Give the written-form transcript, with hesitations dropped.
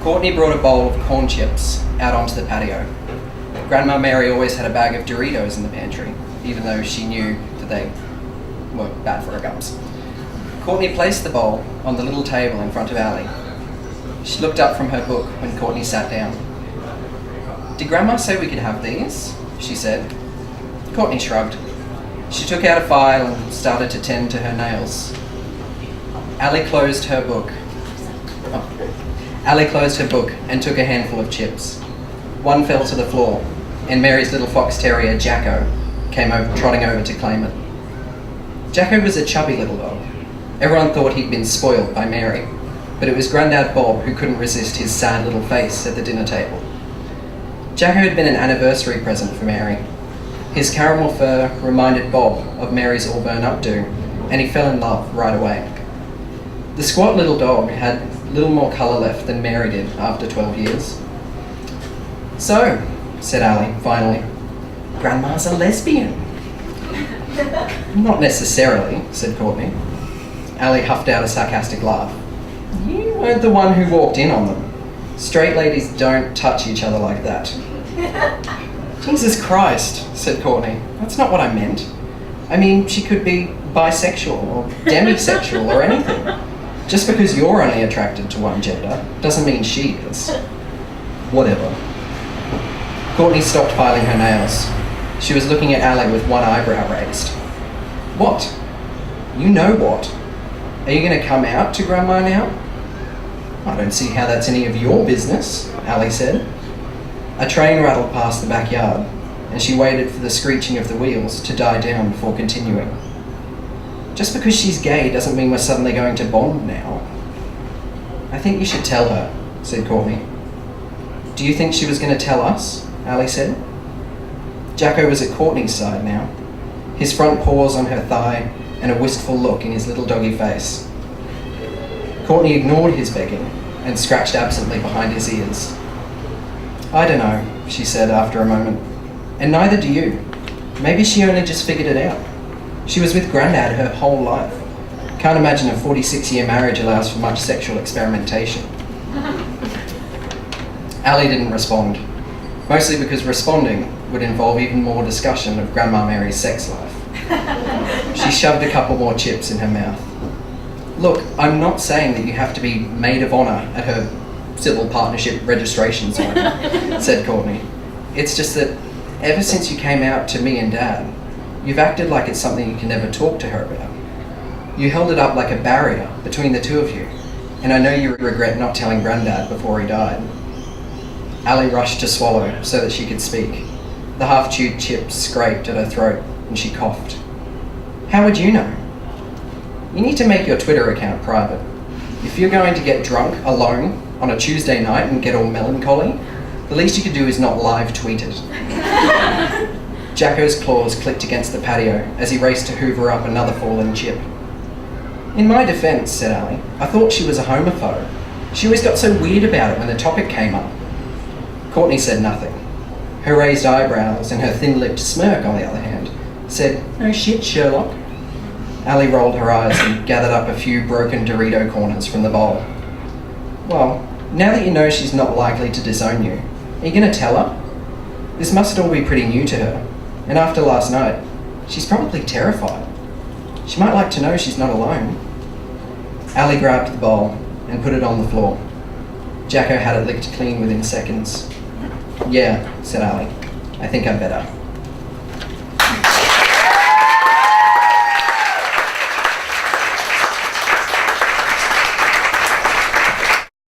Courtney brought a bowl of corn chips out onto the patio. Grandma Mary always had a bag of Doritos in the pantry, even though she knew that they were bad for her gums. Courtney placed the bowl on the little table in front of Ali. She looked up from her book when Courtney sat down. "Did Grandma say we could have these?" she said. Courtney shrugged. She took out a file and started to tend to her nails. Ali closed her book and took a handful of chips. One fell to the floor, and Mary's little fox terrier, Jacko, came trotting over to claim it. Jacko was a chubby little dog. Everyone thought he'd been spoiled by Mary, but it was Grandad Bob who couldn't resist his sad little face at the dinner table. Jacko had been an anniversary present for Mary. His caramel fur reminded Bob of Mary's auburn updo, and he fell in love right away. The squat little dog had little more colour left than Mary did after 12 years. "So," said Ali, finally, "Grandma's a lesbian." "Not necessarily," said Courtney. Ali huffed out a sarcastic laugh. "You weren't the one who walked in on them. Straight ladies don't touch each other like that." "Jesus Christ," said Courtney. "That's not what I meant. I mean, she could be bisexual or demisexual or anything. Just because you're only attracted to one gender doesn't mean she is." "Whatever." Courtney stopped filing her nails. She was looking at Ali with one eyebrow raised. "What? You know what? Are you going to come out to Grandma now?" "I don't see how that's any of your business," Ali said. A train rattled past the backyard, and she waited for the screeching of the wheels to die down before continuing. "Just because she's gay doesn't mean we're suddenly going to bond now." "I think you should tell her," said Courtney. "Do you think she was going to tell us?" Ali said. Jacko was at Courtney's side now, his front paws on her thigh and a wistful look in his little doggy face. Courtney ignored his begging and scratched absently behind his ears. "I don't know," she said after a moment. "And neither do you. Maybe she only just figured it out. She was with Grandad her whole life. Can't imagine a 46-year marriage allows for much sexual experimentation." Ali didn't respond, mostly because responding would involve even more discussion of Grandma Mary's sex life. She shoved a couple more chips in her mouth. "Look, I'm not saying that you have to be maid of honour at her civil partnership registration ceremony," said Courtney. "It's just that ever since you came out to me and Dad, you've acted like it's something you can never talk to her about. You held it up like a barrier between the two of you, and I know you regret not telling Grandad before he died." Ali rushed to swallow so that she could speak. The half-chewed chips scraped at her throat, and she coughed. "How would you know? You need to make your Twitter account private. If you're going to get drunk alone on a Tuesday night and get all melancholy, the least you could do is not live tweet it." Jacko's claws clicked against the patio as he raced to hoover up another fallen chip. "In my defence," said Ali, "I thought she was a homophobe. She always got so weird about it when the topic came up." Courtney said nothing. Her raised eyebrows and her thin-lipped smirk, on the other hand, said, "No shit, Sherlock." Ali rolled her eyes and gathered up a few broken Dorito corners from the bowl. "Well, now that you know she's not likely to disown you, are you going to tell her? This must all be pretty new to her, and after last night, she's probably terrified. She might like to know she's not alone." Ali grabbed the bowl and put it on the floor. Jacko had it licked clean within seconds. "Yeah," said Ali. "I think I'd better."